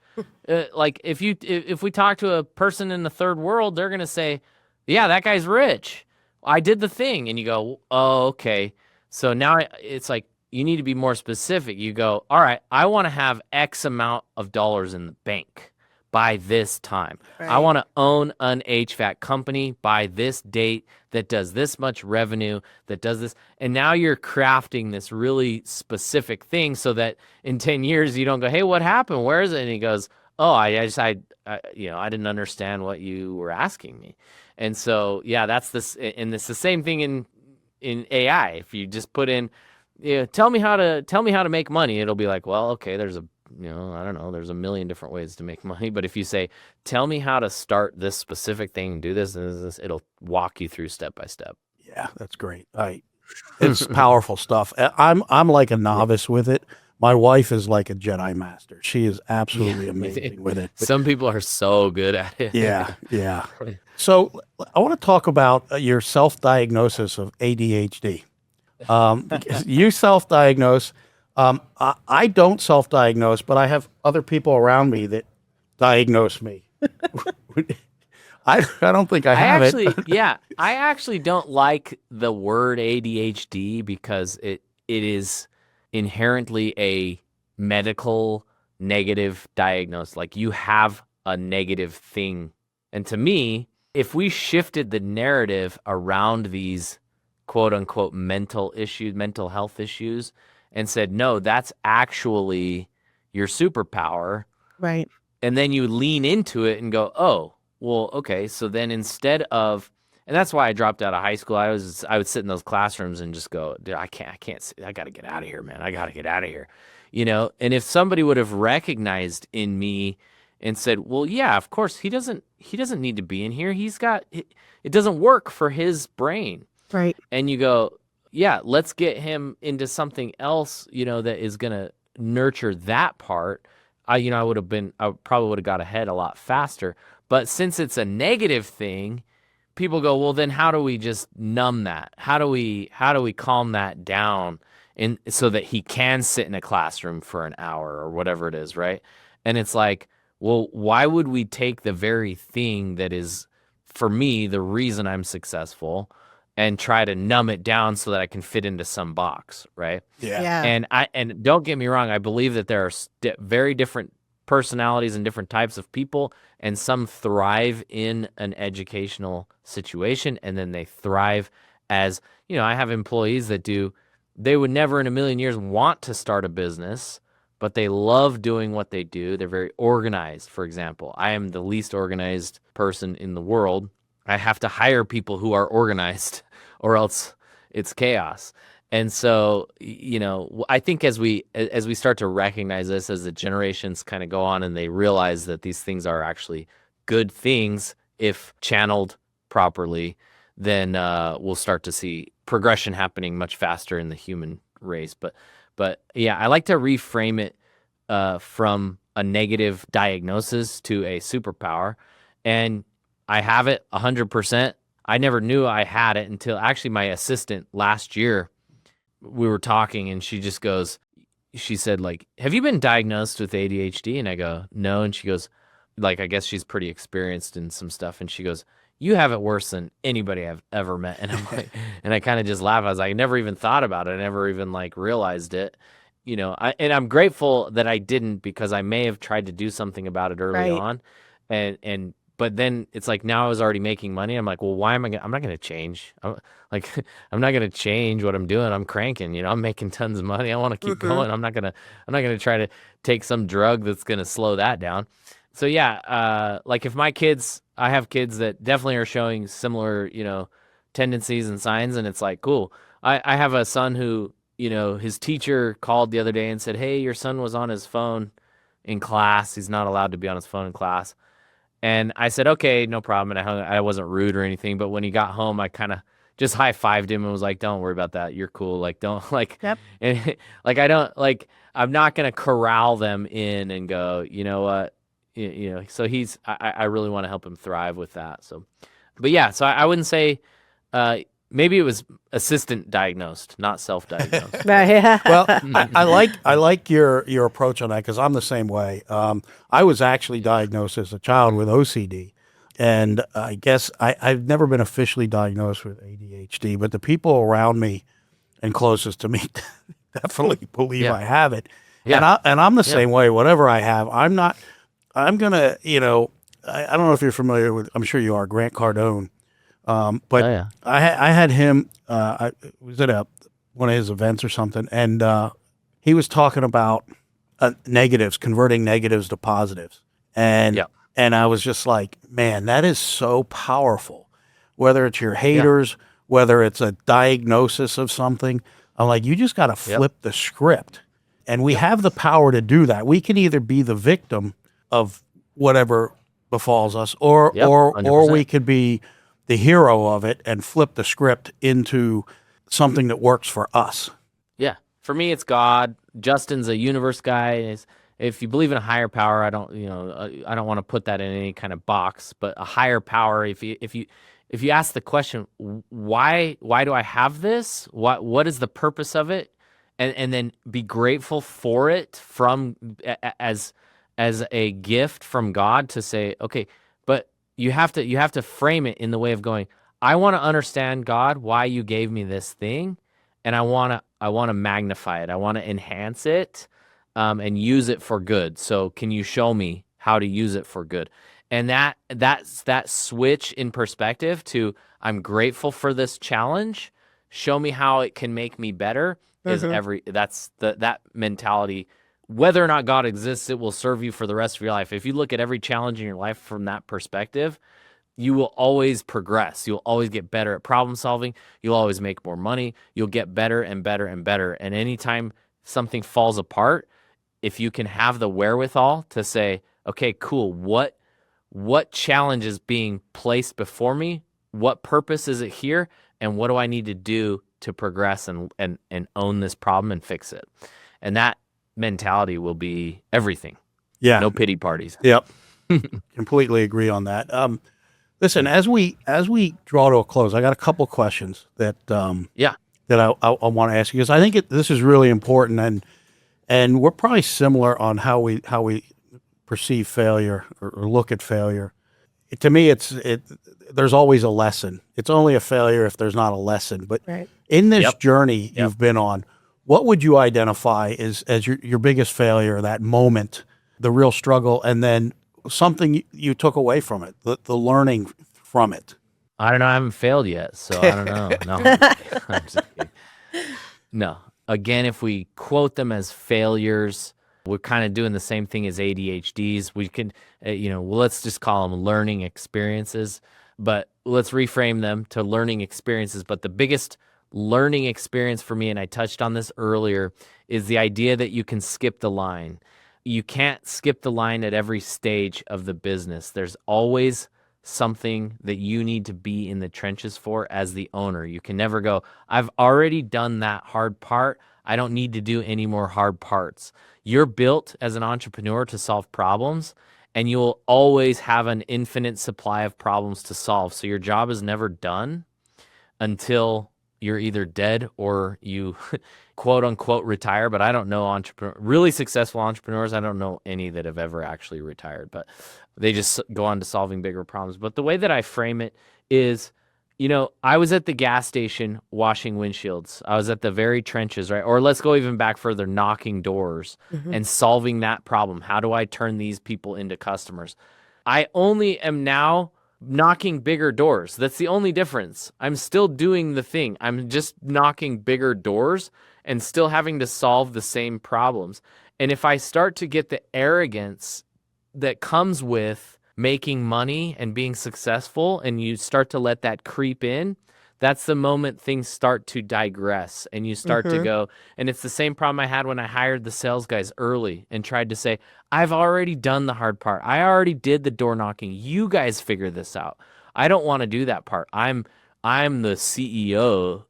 Like if we talk to a person in the third world, they're gonna say, yeah, that guy's rich. I did the thing. And you go, oh, okay. So now it's like you need to be more specific. You go, all right, I want to have X amount of dollars in the bank by this time. Right. I want to own an HVAC company by this date that does this much revenue, that does this. And now you're crafting this really specific thing so that in 10 years you don't go, hey, what happened? Where is it? And he goes, oh, I didn't understand what you were asking me. And so, yeah, that's this. And it's the same thing in AI. If you just put in, tell me how to make money, it'll be like, well, okay, there's I don't know, there's a million different ways to make money. But if you say, tell me how to start this specific thing, do this and this, it'll walk you through step by step. Yeah, that's great. It's powerful stuff. I'm like a novice with it. My wife is like a Jedi master. She is absolutely amazing with it. Some people are so good at it. Yeah. So I want to talk about your self-diagnosis of ADHD. Because you self-diagnose. I don't self-diagnose, but I have other people around me that diagnose me. I don't think I have it. Yeah, I actually don't like the word ADHD because it is inherently a medical negative diagnosis. Like you have a negative thing. And to me, if we shifted the narrative around these quote unquote mental health issues, and said, no, that's actually your superpower. Right. And then you lean into it and go, oh, well, okay. So then instead of, and that's why I dropped out of high school. I would sit in those classrooms and just go, dude, I can't, I got to get out of here, man. I got to get out of here. And if somebody would have recognized in me and said, well, yeah, of course, he doesn't need to be in here. It doesn't work for his brain. Right. And you go, yeah, let's get him into something else, that is going to nurture that part. I probably would have got ahead a lot faster. But since it's a negative thing, people go, well, then how do we just numb that? How do we calm that down so that he can sit in a classroom for an hour or whatever it is, right? And it's like, well, why would we take the very thing that is, for me, the reason I'm successful, and try to numb it down so that I can fit into some box, right? Yeah. And don't get me wrong, I believe that there are very different personalities and different types of people, and some thrive in an educational situation, and then they thrive as, I have employees that they would never in a million years want to start a business, but they love doing what they do. They're very organized, for example. I am the least organized person in the world. I have to hire people who are organized or else it's chaos. And so, I think as we start to recognize this, as the generations kind of go on and they realize that these things are actually good things if channeled properly, then we'll start to see progression happening much faster in the human race. But yeah, I like to reframe it from a negative diagnosis to a superpower. And I have it 100%. I never knew I had it until actually my assistant last year, we were talking and she said, like, have you been diagnosed with ADHD? And I go, no. And she goes, like, I guess she's pretty experienced in some stuff, and she goes, "You have it worse than anybody I've ever met." And I'm like, and I kind of just laugh. I was like, I never even thought about it. I never even like realized it. And I'm grateful that I didn't, because I may have tried to do something about it early Right. on, but then it's like now I was already making money. I'm like, well, why am I? I'm not going to change. Like, I'm not going to change what I'm doing. I'm cranking. I'm making tons of money. I want to keep going. I'm not gonna try to take some drug that's going to slow that down. So yeah, like if I have kids that definitely are showing similar, tendencies and signs, and it's like, cool. I have a son who, his teacher called the other day and said, "Hey, your son was on his phone in class. He's not allowed to be on his phone in class." And I said, "Okay, no problem." And I wasn't rude or anything, but when he got home, I kind of just high-fived him and was like, "Don't worry about that. You're cool. Like, don't like," Yep. and like, I don't like, I'm not going to corral them in and go, "You know what?" So I really want to help him thrive with that. So, but yeah, so I wouldn't say, maybe it was assistant diagnosed, not self-diagnosed. Right. Well, I like your approach on that, because I'm the same way. I was actually diagnosed as a child with OCD, and I guess I've never been officially diagnosed with ADHD, but the people around me and closest to me definitely believe Yeah. I have it. Yeah. And I'm the Yeah. same way. Whatever I have, I'm gonna, I don't know if you're familiar with. I'm sure you are, Grant Cardone. But Oh yeah. I had him. I was at one of his events or something, and he was talking about negatives, converting negatives to positives, and Yeah. and I was just like, man, that is so powerful. Whether it's your Yeah. haters, whether it's a diagnosis of something, I'm like, you just got to flip the script, and we have the power to do that. We can either be the victim of whatever befalls us, or Yep. or we 100%. could be the hero of it and flip the script into something that works for us. Yeah. For me, it's God. Justin's a universe guy. If you believe in a higher power, I don't want to put that in any kind of box, but a higher power. If you ask the question, why do I have this? What is the purpose of it? And then be grateful for it as a gift from God, to say, okay, but you have to frame it in the way of going, I want to understand, God, why you gave me this thing, and I want to magnify it. I want to enhance it, and use it for good. So can you show me how to use it for good? And that switch in perspective to, I'm grateful for this challenge. Show me how it can make me better, is that mentality. Whether or not God exists, it will serve you for the rest of your life. If you look at every challenge in your life from that perspective, you will always progress. You'll always get better at problem solving. You'll always make more money. You'll get better and better and better. And anytime something falls apart, if you can have the wherewithal to say, okay, cool, what challenge is being placed before me? What purpose is it here? And what do I need to do to progress and own this problem and fix it? And that mentality will be everything. Yeah. No pity parties. Yep. Completely agree on that. Listen, as we draw to a close, I got a couple questions that Yeah. that I want to ask you, because I think this is really important, and we're probably similar on how we perceive failure, or look at failure. To me, there's always a lesson. It's only a failure if there's not a lesson. But Right. in this Yep. journey you've been on, what would you identify as your biggest failure, that moment, the real struggle, and then something you took away from it, the learning from it? I don't know. I haven't failed yet, so I don't know. No, I'm just kidding. No. Again, if we quote them as failures, we're kind of doing the same thing as ADHDs. We can, well, let's just call them learning experiences, but let's reframe them to learning experiences. But the biggest learning experience for me, and I touched on this earlier, is the idea that you can skip the line. You can't skip the line at every stage of the business. There's always something that you need to be in the trenches for as the owner. You can never go, I've already done that hard part. I don't need to do any more hard parts. You're built as an entrepreneur to solve problems, and you'll always have an infinite supply of problems to solve. So your job is never done until you're either dead or you quote unquote retire, but I don't know really successful entrepreneurs. I don't know any that have ever actually retired, but they just go on to solving bigger problems. But the way that I frame it is, I was at the gas station washing windshields. I was at the very trenches, right? Or let's go even back further, knocking doors and solving that problem. How do I turn these people into customers? I only am now knocking bigger doors. That's the only difference. I'm still doing the thing. I'm just knocking bigger doors and still having to solve the same problems. And if I start to get the arrogance that comes with making money and being successful, and you start to let that creep in, that's the moment things start to digress and you start to go. And it's the same problem I had when I hired the sales guys early and tried to say, I've already done the hard part. I already did the door knocking. You guys figure this out. I don't want to do that part. I'm the CEO,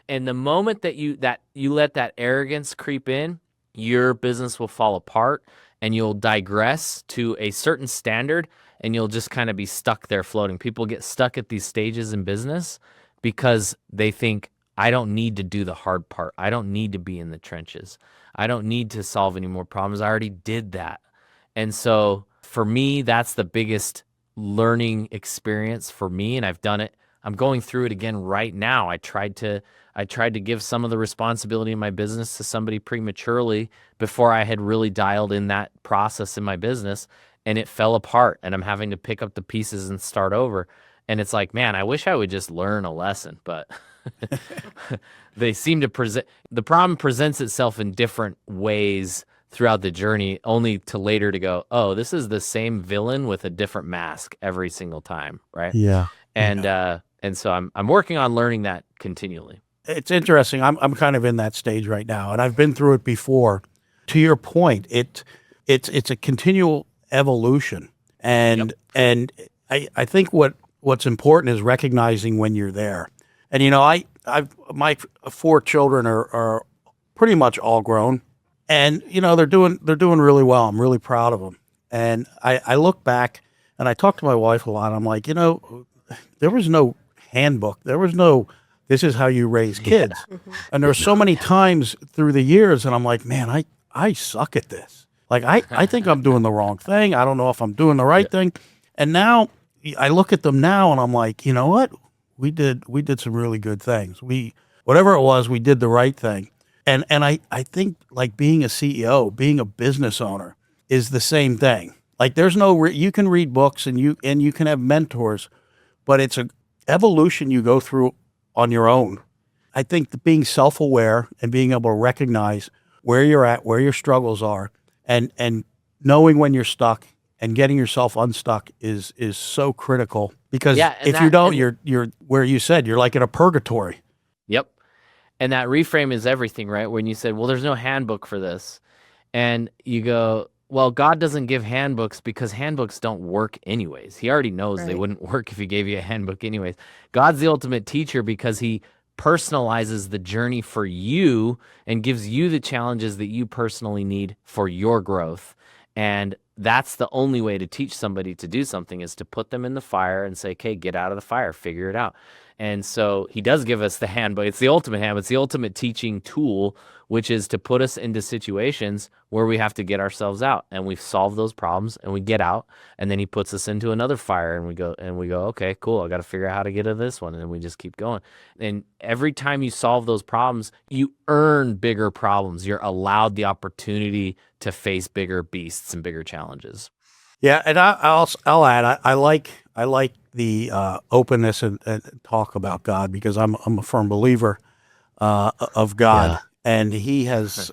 and the moment that you let that arrogance creep in, your business will fall apart and you'll digress to a certain standard and you'll just kind of be stuck there floating. People get stuck at these stages in business because they think, I don't need to do the hard part. I don't need to be in the trenches. I don't need to solve any more problems. I already did that. And so for me, that's the biggest learning experience for me. And I've done it. I'm going through it again right now. I tried to give some of the responsibility in my business to somebody prematurely before I had really dialed in that process in my business, and it fell apart, and I'm having to pick up the pieces and start over. And it's like, man, I wish I would just learn a lesson, but they seem to the problem presents itself in different ways throughout the journey, only to later to go, oh, this is the same villain with a different mask every single time, right? Yeah. And so I'm working on learning that continually. It's interesting. I'm kind of in that stage right now, and I've been through it before. To your point, it's a continual evolution, and I think what's important is recognizing when you're there. And my 4 children are pretty much all grown, and they're doing really well. I'm really proud of them. And I look back and I talk to my wife a lot. I'm like, there was no handbook. There was no, this is how you raise kids. Yeah. And there were so many times through the years, and I'm like, man, I suck at this. Like, I think I'm doing the wrong thing. I don't know if I'm doing the right thing. And now I look at them now and I'm like, you know what? We did some really good things. Whatever it was, we did the right thing. And I think like being a CEO, being a business owner is the same thing. Like there's no, you can read books and you can have mentors, but it's a evolution you go through on your own. I think that being self-aware and being able to recognize where you're at, where your struggles are, and knowing when you're stuck and getting yourself unstuck is so critical, because if you don't, you're where you said, you're like in a purgatory. Yep. And that reframe is everything, right? When you said, well, there's no handbook for this. And you go, well, God doesn't give handbooks because handbooks don't work anyways. He already knows they wouldn't work if he gave you a handbook anyways. God's the ultimate teacher because he personalizes the journey for you and gives you the challenges that you personally need for your growth. And that's the only way to teach somebody to do something, is to put them in the fire and say, okay, get out of the fire, figure it out. And so he does give us the handbook. It's the ultimate handbook. It's the ultimate teaching tool, which is to put us into situations where we have to get ourselves out, and we solve those problems and we get out, and then he puts us into another fire and we go, okay, cool. I got to figure out how to get to this one. And we just keep going. And every time you solve those problems, you earn bigger problems. You're allowed the opportunity to face bigger beasts and bigger challenges. Yeah. And I'll add, I like the openness and talk about God, because I'm a firm believer of God, and he has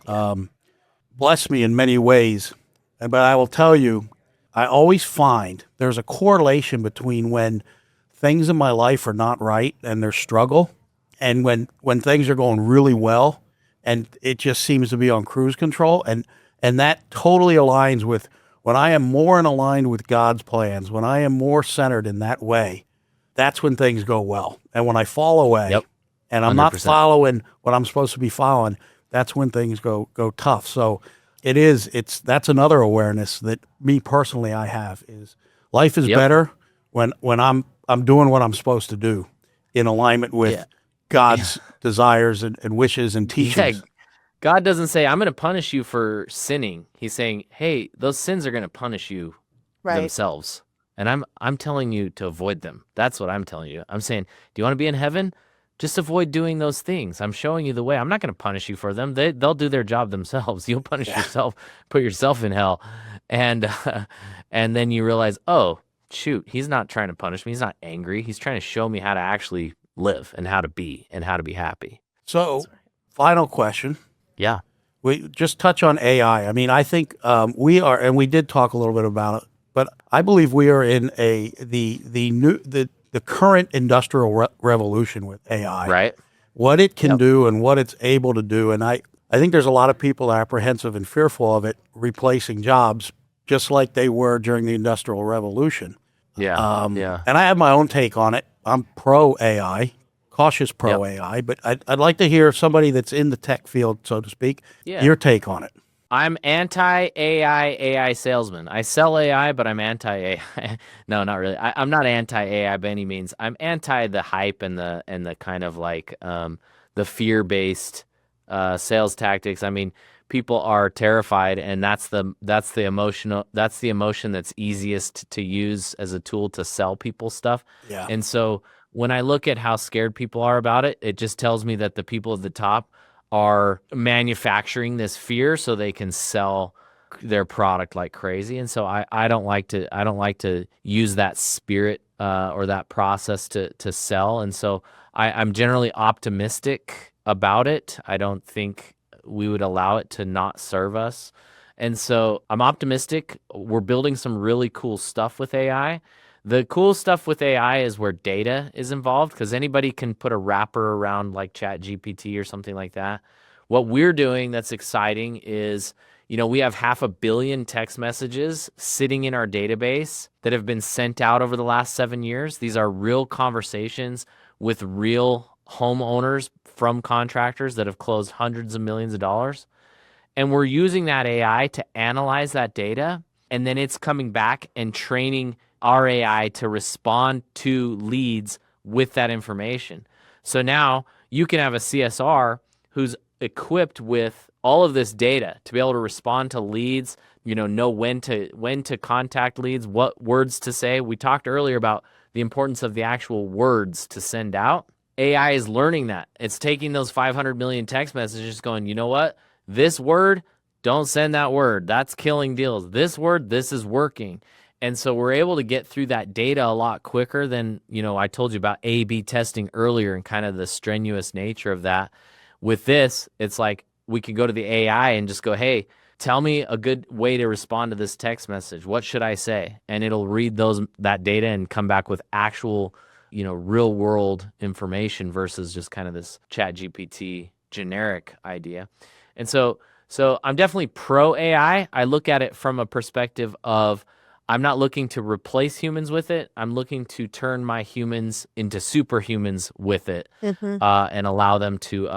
blessed me in many ways. But I will tell you, I always find there's a correlation between when things in my life are not right and there's struggle, and when things are going really well and it just seems to be on cruise control, and that totally aligns with when I am more in aligned with God's plans, when I am more centered in that way, that's when things go well. And when I fall away and I'm 100%. Not following what I'm supposed to be following, that's when things go tough. So that's another awareness that me personally I have, is life is better when I'm doing what I'm supposed to do in alignment with God's desires and wishes and teachings. Yeah, God doesn't say, I'm going to punish you for sinning. He's saying, hey, those sins are going to punish you Right. themselves. And I'm telling you to avoid them. That's what I'm telling you. I'm saying, do you want to be in heaven? Just avoid doing those things. I'm showing you the way. I'm not going to punish you for them. They'll do their job themselves. You'll punish yourself, put yourself in hell. And and then you realize, oh, shoot, he's not trying to punish me. He's not angry. He's trying to show me how to actually live and how to be happy. So, final question. Yeah. We just touch on AI. I mean, I think we are, and we did talk a little bit about it, but I believe we are in the current industrial revolution with AI. Right. What it can do and what it's able to do, and I think there's a lot of people apprehensive and fearful of it replacing jobs, just like they were during the Industrial Revolution. Yeah. And I have my own take on it. I'm pro AI, cautious pro AI, but I'd like to hear somebody that's in the tech field, so to speak, your take on it. I'm anti-AI salesman. I sell AI, but I'm anti-AI. No, not really. I'm not anti-AI by any means. I'm anti the hype and the kind of like the fear-based sales tactics. I mean, people are terrified, and that's the emotion that's easiest to use as a tool to sell people stuff. Yeah. And so when I look at how scared people are about it, it just tells me that the people at the top are manufacturing this fear so they can sell their product like crazy. And so I don't like to use that spirit or that process to sell. And so I'm generally optimistic about it. I don't think we would allow it to not serve us. And so I'm optimistic. We're building some really cool stuff with AI. The cool stuff with AI is where data is involved, because anybody can put a wrapper around like ChatGPT or something like that. What we're doing that's exciting is, we have 500 million text messages sitting in our database that have been sent out over the last 7 years. These are real conversations with real homeowners from contractors that have closed hundreds of millions of dollars. And we're using that AI to analyze that data, and then it's coming back and training our AI to respond to leads with that information. So now you can have a CSR who's equipped with all of this data to be able to respond to leads, know when to contact leads, what words to say. We talked earlier about the importance of the actual words to send out. AI is learning that. It's taking those 500 million text messages going, you know what? This word, don't send that word. That's killing deals. This word, this is working. And so we're able to get through that data a lot quicker than, I told you about A/B testing earlier and kind of the strenuous nature of that. With this, it's like we can go to the AI and just go, hey, tell me a good way to respond to this text message. What should I say? And it'll read that data and come back with actual, real world information versus just kind of this ChatGPT generic idea. And so I'm definitely pro AI. I look at it from a perspective of, I'm not looking to replace humans with it. I'm looking to turn my humans into superhumans with it, and allow them to,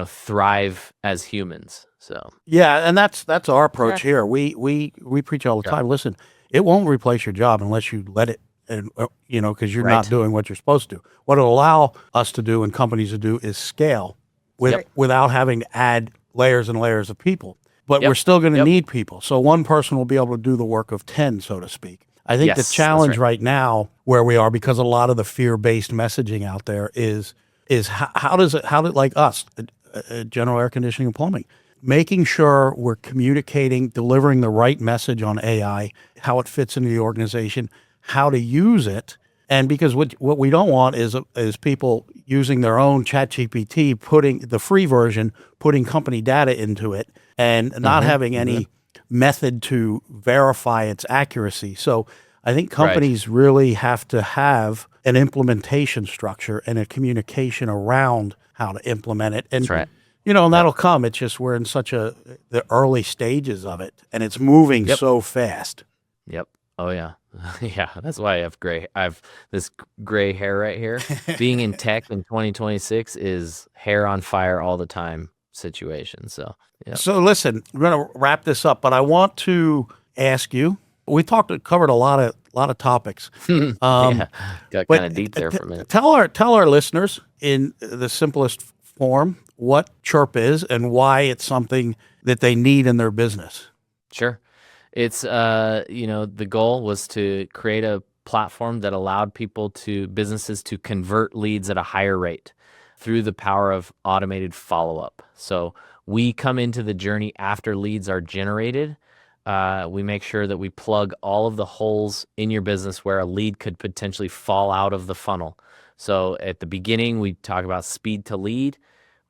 thrive as humans. So and that's our approach here. We preach all the time. Listen, it won't replace your job unless you let it, and because you're not doing what you're supposed to. What it'll allow us to do and companies to do is scale without having to add layers and layers of people. But we're still going to need people. So one person will be able to do the work of 10, so to speak. I think the challenge right now where we are, because a lot of the fear-based messaging out there is how did like us, general air conditioning and plumbing, making sure we're communicating, delivering the right message on AI, how it fits into the organization, how to use it. And because what we don't want is people using their own ChatGPT, putting the free version, putting company data into it, and not having any method to verify its accuracy. So I think companies really have to have an implementation structure and a communication around how to implement it. And and that'll come. It's just we're in the early stages of it, and it's moving so fast. Yep. Oh yeah. Yeah, that's why I have this gray hair right here. Being in tech in 2026 is hair on fire all the time situation. So, So listen, we're going to wrap this up, but I want to ask you, we covered a lot of lot of topics. Yeah, got But kind of deep there for a minute. tell our listeners in the simplest form what Chirp is and why it's something that they need in their business. Sure. It's, the goal was to create a platform that allowed businesses to convert leads at a higher rate through the power of automated follow-up. So we come into the journey after leads are generated. We make sure that we plug all of the holes in your business where a lead could potentially fall out of the funnel. So at the beginning, we talk about speed to lead.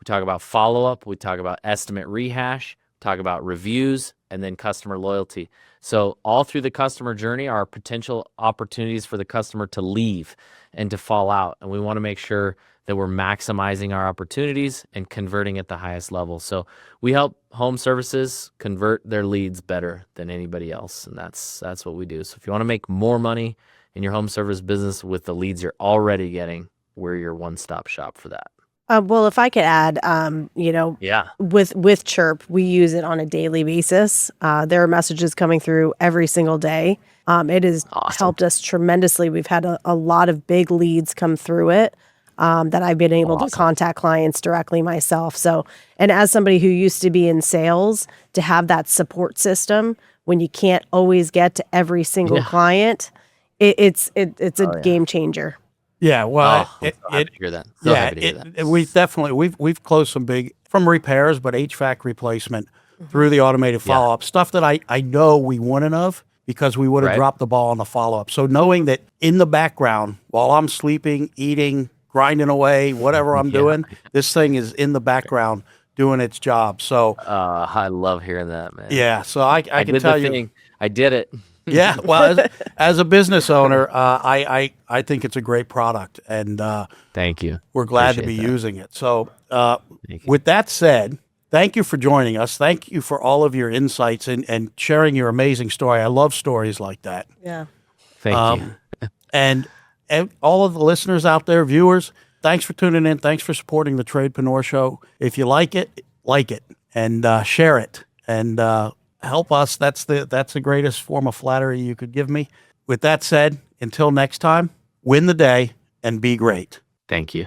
We talk about follow-up. We talk about estimate rehash. Talk about reviews, and then customer loyalty. So all through the customer journey are potential opportunities for the customer to leave and to fall out. And we want to make sure that we're maximizing our opportunities and converting at the highest level. So we help home services convert their leads better than anybody else. And that's what we do. So if you want to make more money in your home service business with the leads you're already getting, we're your one-stop shop for that. Well, if I could add, Yeah. with Chirp, we use it on a daily basis. There are messages coming through every single day. It has helped us tremendously. We've had a lot of big leads come through it that I've been able to contact clients directly myself. So, and as somebody who used to be in sales, to have that support system when you can't always get to every single client, it's a game changer. Yeah, well, I'm so happy to hear that. So happy to hear that. We've closed some big from repairs, but HVAC replacement through the automated follow up stuff that I know we wouldn't have because we would have dropped the ball on the follow up. So knowing that in the background while I'm sleeping, eating, grinding away, whatever I'm doing, this thing is in the background doing its job. So I love hearing that, man. yeah, so I can tell you, I did it. yeah, well, as a business owner, I think it's a great product, and Thank you. we're glad to be Appreciate that. using it. So, Thank you. with that said, thank you for joining us. Thank you for all of your insights and sharing your amazing story. I love stories like that. Yeah. Thank you. And all of the listeners out there, viewers, thanks for tuning in. Thanks for supporting the Tradepreneur Show. If you like it, and share it, and help us. That's the greatest form of flattery you could give me. With that said, until next time, win the day and be great. Thank you.